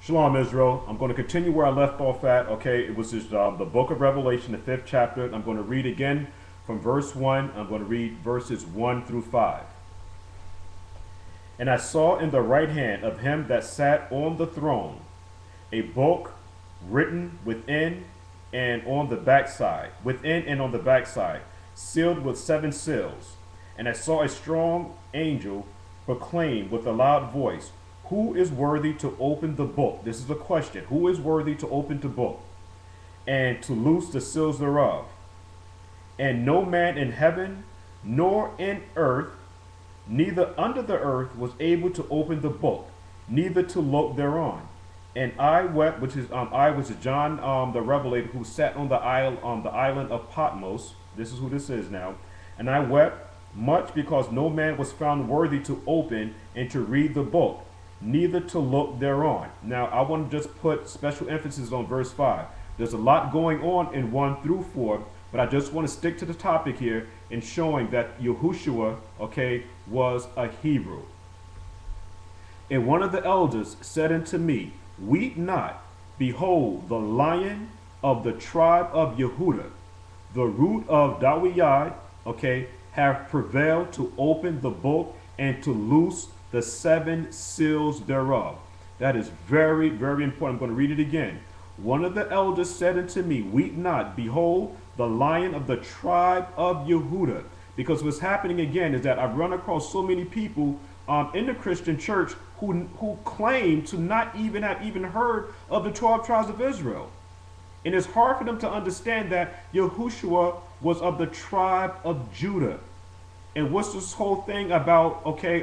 Shalom, Israel. I'm going to continue where I left off at. Okay, it was just the book of Revelation, the 5th chapter. I'm going to read again from verse 1. I'm going to read verses 1 through 5. And I saw in the right hand of him that sat on the throne a book written within and on the backside, sealed with 7 seals. And I saw a strong angel proclaim with a loud voice, who is worthy to open the book? This is the question. Who is worthy to open the book and to loose the seals thereof? And no man in heaven, nor in earth, neither under the earth, was able to open the book, neither to look thereon. And I wept, which is I was John the Revelator, who sat on the island of Patmos. This is who this is now. And I wept much because no man was found worthy to open and to read the book, neither to look thereon. Now, I want to just put special emphasis on verse 5. There's a lot going on in 1 through 4, but I just want to stick to the topic here in showing that YAHUSHUA, okay, was a Hebrew. And one of the elders said unto me, weep not, behold, the Lion of the tribe of Yehudah, the root of Dawiyad, okay, have prevailed to open the book and to loose the 7 seals thereof. That is very, very important. I'm going to read it again. One of the elders said unto me, weep not, behold, the Lion of the tribe of Yehudah. Because what's happening again is that I've run across so many people in the Christian church who claim to not even have heard of the 12 tribes of Israel. And it's hard for them to understand that YAHUSHUA was of the tribe of Judah. And what's this whole thing about, okay,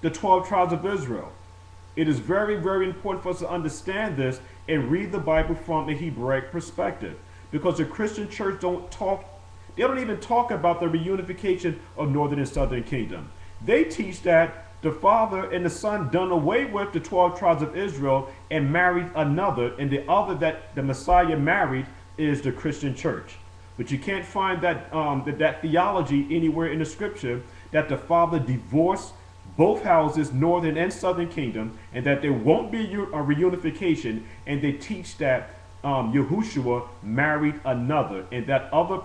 the 12 tribes of Israel? It is very, very important for us to understand this and read the Bible from a Hebraic perspective. Because the Christian church they don't even talk about the reunification of northern and southern kingdom. They teach that the Father and the Son done away with the 12 tribes of Israel and married another, and the other that the Messiah married is the Christian church. But you can't find that that theology anywhere in the scripture, that the Father divorced both houses, northern and southern kingdom, and that there won't be a reunification. And they teach that YAHUSHUA married another, and that other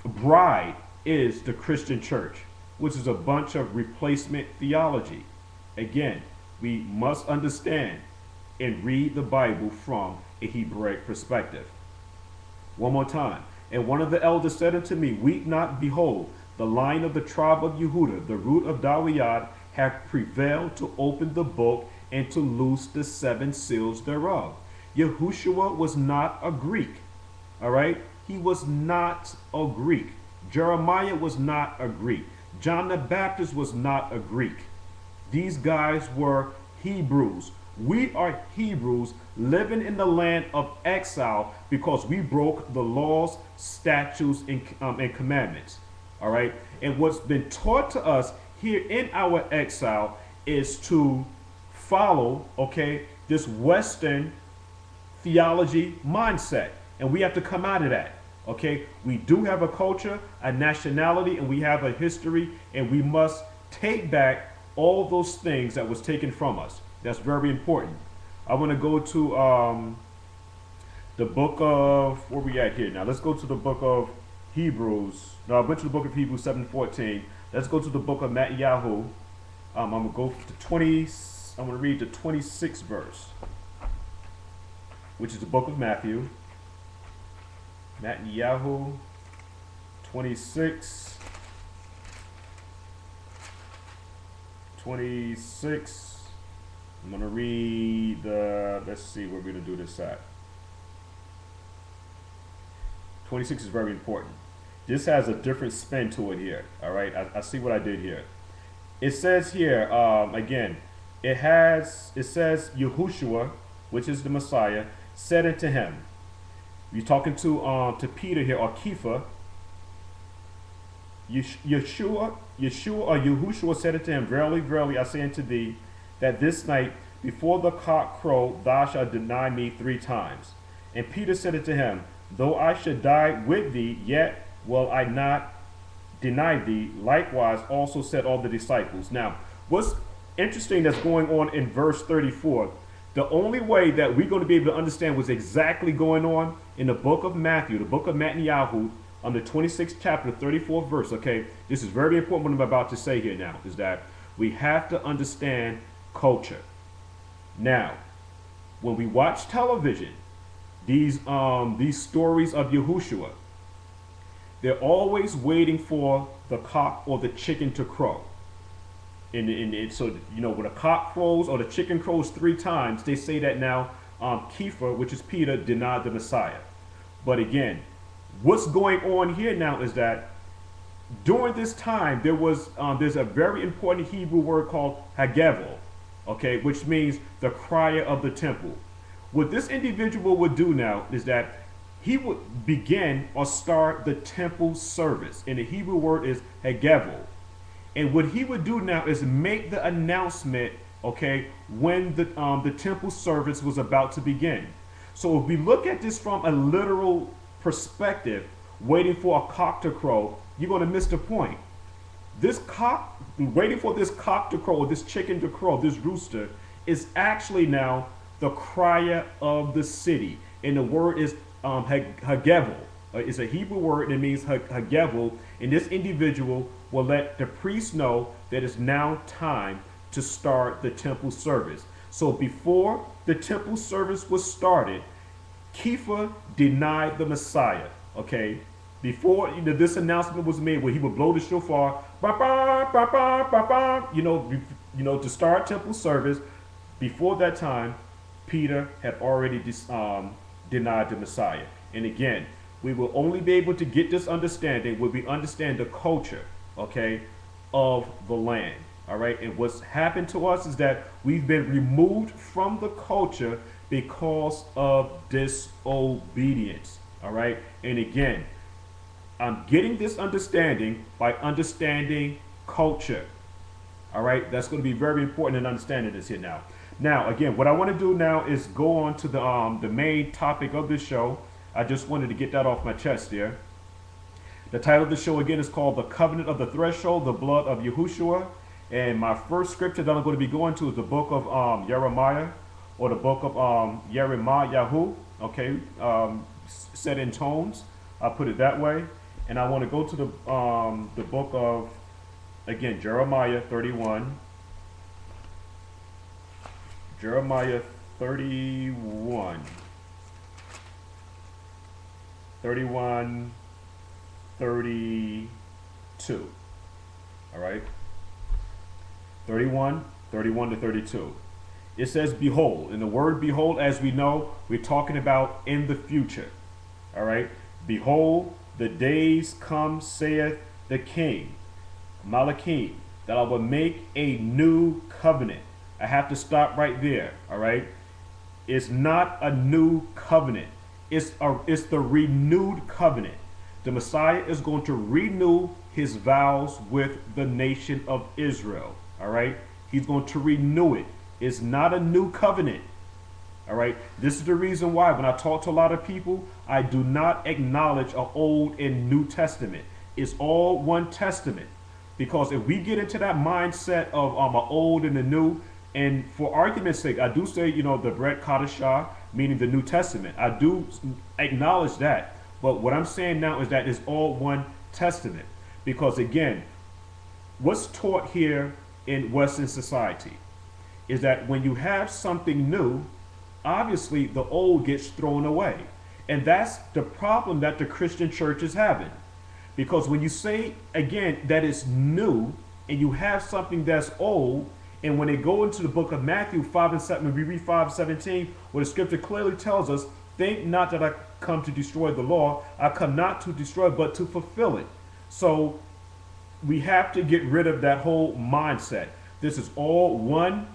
bride is the Christian church, which is a bunch of replacement theology. Again, we must understand and read the Bible from a Hebraic perspective. One more time. And one of the elders said unto me, weep not, behold, the Lion of the tribe of Yehudah, the root of Dawiyad, hath prevailed to open the book and to loose the 7 seals thereof. YAHUSHUA was not a Greek. All right? He was not a Greek. Jeremiah was not a Greek. John the Baptist was not a Greek. These guys were Hebrews. We are Hebrews living in the land of exile because we broke the laws, statutes, and commandments. All right? And what's been taught to us here in our exile is to follow, okay, this Western theology mindset. And we have to come out of that. Okay? We do have a culture, a nationality, and we have a history, and we must take back all those things that was taken from us. That's very important. I want to go to the book of, where we at here now? Let's go to the book of Hebrews. No, I went to the book of Hebrews 7:14. Let's go to the book of Matthew. I'm going to go to 20, I'm going to read the 26th verse, which is the book of Matthew. Matthew 26. I'm going to read let's see where we're going to do this at. 26 is very important. This has a different spin to it here. All right, I see what I did here. It says here, again, it says YAHUSHUA, which is the Messiah, said unto him. You're talking to Peter here, or Kepha. Yeshua or YAHUSHUA said unto him, verily, verily, I say unto thee, that this night before the cock crow thou shalt deny me 3 times. And Peter said unto him, though I should die with thee, yet will I not deny thee. Likewise also said all the disciples. Now, what's interesting that's going on in verse 34, The only way that we're going to be able to understand what's exactly going on in the book of Matthew, the book of Netanyahu, on the 26th chapter, 34th verse, okay? This is very important what I'm about to say here now, is that we have to understand culture. Now, when we watch television, these stories of Yahushua, they're always waiting for the cock or the chicken to crow. So, you know, when a cock crows or the chicken crows 3 times, they say that now Kepha, which is Peter, denied the Messiah. But again, what's going on here now is that during this time, there's a very important Hebrew word called Hagevel, okay, which means the crier of the temple. What this individual would do now is that he would begin or start the temple service. And the Hebrew word is Hagevel. And what he would do now is make the announcement, okay, when the temple service was about to begin. So if we look at this from a literal perspective, waiting for a cock to crow, you're going to miss the point. This cock, waiting for this cock to crow, or this chicken to crow, this rooster, is actually now the crier of the city. And the word is Hagevel. It's a Hebrew word and it means Hagevel. And this individual will let the priest know that it's now time to start the temple service. So before the temple service was started, Kepha denied the Messiah. Okay, before this announcement was made, where he would blow the shofar, bah, bah, bah, bah, bah, bah, you know, to start temple service. Before that time, Peter had already denied the Messiah. And again, we will only be able to get this understanding when we understand the culture, okay, of the land. All right, and what's happened to us is that we've been removed from the culture because of disobedience. All right, and again, I'm getting this understanding by understanding culture. All right, that's going to be very important in understanding this here now. Now, again, what I want to do now is go on to the main topic of this show. I just wanted to get that off my chest there. The title of the show again is called The Covenant of the Threshold, the Blood of Yahushua. And my first scripture that I'm going to be going to is the book of Jeremiah, or the book of Jeremiah, okay, set in tones. I'll put it that way. And I want to go to the book of, again, Jeremiah 31. Jeremiah 31. 32. All right. 31 to 32. It says, behold. And the word behold, as we know, we're talking about in the future. All right. Behold, the days come, saith the king, Malachim, that I will make a new covenant. I have to stop right there. All right. It's not a new covenant. It's the renewed covenant. The Messiah is going to renew his vows with the nation of Israel. All right. He's going to renew it. It's not a new covenant. All right. This is the reason why when I talk to a lot of people, I do not acknowledge an Old and New Testament. It's all one testament. Because if we get into that mindset of an old and the new, and for argument's sake, I do say, you know, the Brit Kadashah, meaning the New Testament. I do acknowledge that. But what I'm saying now is that it's all one testament. Because again, what's taught here in Western society is that when you have something new, obviously the old gets thrown away. And that's the problem that the Christian church is having. Because when you say, again, that it's new and you have something that's old, and when they go into the book of Matthew 5 and 7, when we read 5:17, where the scripture clearly tells us, think not that I come to destroy the law. I come not to destroy, but to fulfill it. So we have to get rid of that whole mindset. This is all one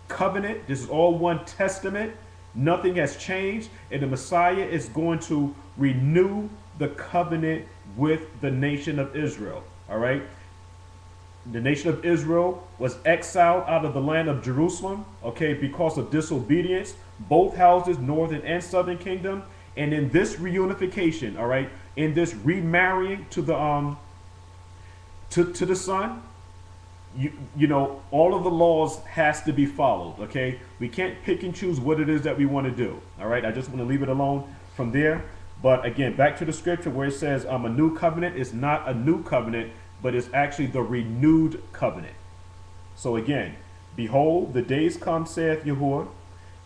covenant. This is all one testament. Nothing has changed. And the Messiah is going to renew the covenant with the nation of Israel. All right. The nation of Israel was exiled out of the land of Jerusalem, okay, because of disobedience, both houses, northern and southern kingdom. And in this reunification, all right, in this remarrying to the son, you know, all of the laws has to be followed. Okay, we can't pick and choose what it is that we want to do. All right, I just want to leave it alone from there. But again, back to the scripture where it says a new covenant is not a new covenant, but it's actually the renewed covenant. So again, behold, the days come, saith Yahuwah,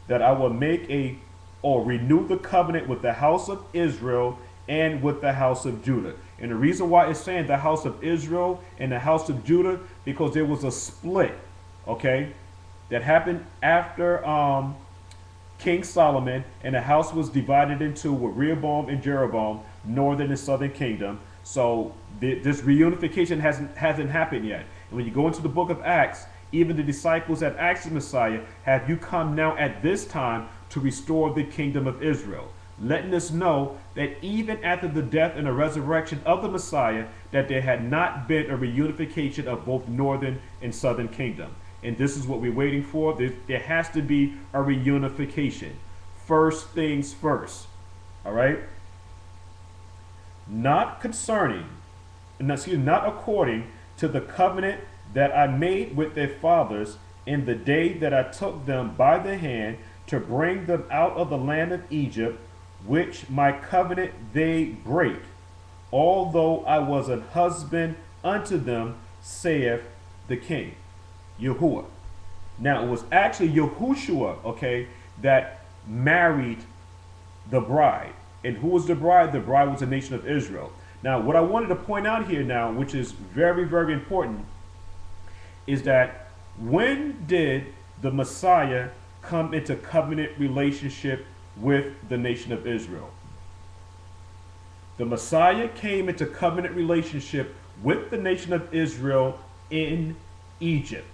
that I will make or renew the covenant with the house of Israel and with the house of Judah. And the reason why it's saying the house of Israel and the house of Judah, because there was a split, okay, that happened after King Solomon, and the house was divided into with Rehoboam and Jeroboam, northern and southern kingdom. So this reunification hasn't happened yet. And when you go into the book of Acts, even the disciples that asked the Messiah, have you come now at this time to restore the kingdom of Israel? Letting us know that even after the death and the resurrection of the Messiah, that there had not been a reunification of both northern and southern kingdom. And this is what we're waiting for. There has to be a reunification. First things first. All right? Not according to the covenant that I made with their fathers in the day that I took them by the hand to bring them out of the land of Egypt, which my covenant they break, although I was an husband unto them, saith the king. Yahuwah. Now, it was actually YAHUSHUA, okay, that married the bride. And who was the bride? The bride was the nation of Israel. Now, what I wanted to point out here now, which is very, very important, is that when did the Messiah come into covenant relationship with the nation of Israel? The Messiah came into covenant relationship with the nation of Israel in Egypt.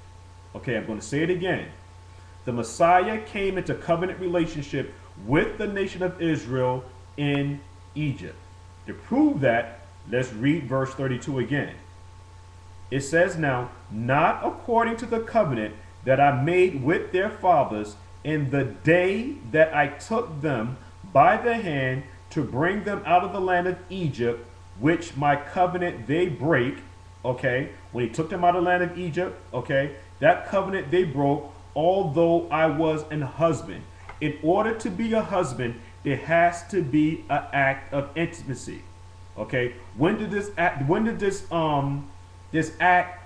Okay, I'm going to say it again. The Messiah came into covenant relationship with the nation of Israel in Egypt. To prove that, let's read verse 32 again. It says now, not according to the covenant that I made with their fathers in the day that I took them by the hand to bring them out of the land of Egypt, which my covenant they break. Okay, when he took them out of the land of Egypt, okay, that covenant they broke, although I was an husband. In order to be a husband, there has to be an act of intimacy. Okay, when did this act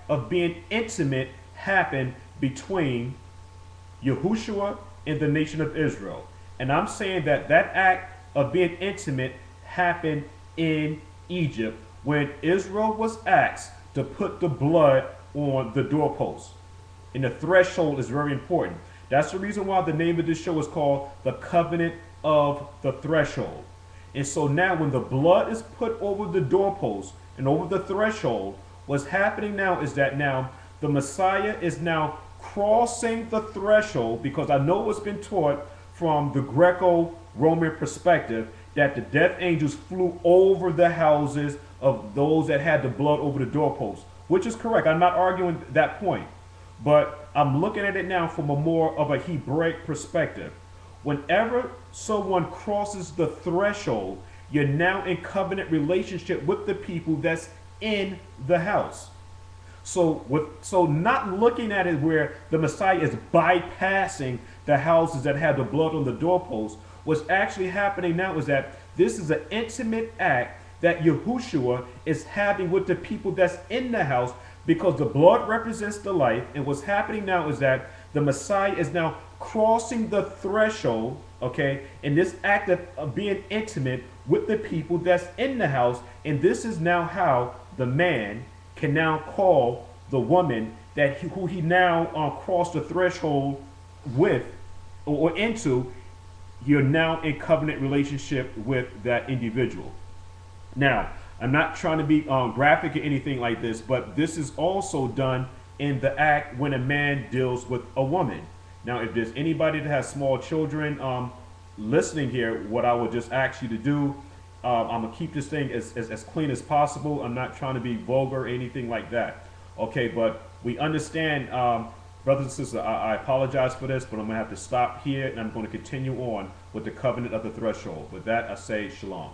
of being intimate happen between YAHUSHUA and the nation of Israel? And I'm saying that act of being intimate happened in Egypt when Israel was asked to put the blood on the doorpost. And the threshold is very important. That's the reason why the name of this show is called The Covenant of the Threshold. And so now when the blood is put over the doorpost and over the threshold, what's happening now is that now the Messiah is now crossing the threshold, because I know what's been taught from the Greco-Roman perspective that the death angels flew over the houses of those that had the blood over the doorpost, which is correct. I'm not arguing that point, but I'm looking at it now from a more of a Hebraic perspective. Whenever someone crosses the threshold, you're now in covenant relationship with the people that's in the house. So not looking at it where the Messiah is bypassing the houses that have the blood on the doorpost, what's actually happening now is that this is an intimate act that YAHUSHUA is having with the people that's in the house, because the blood represents the life. And what's happening now is that the Messiah is now crossing the threshold, okay, in this act of being intimate with the people that's in the house. And this is now how the man can now call the woman who he now crossed the threshold with or into. You're now in covenant relationship with that individual. Now, I'm not trying to be graphic or anything like this, but this is also done in the act when a man deals with a woman. Now, if there's anybody that has small children listening here, what I would just ask you to do, I'm going to keep this thing as clean as possible. I'm not trying to be vulgar or anything like that. Okay, but we understand, brothers and sisters, I apologize for this, but I'm going to have to stop here, and I'm going to continue on with the covenant of the threshold. With that, I say shalom.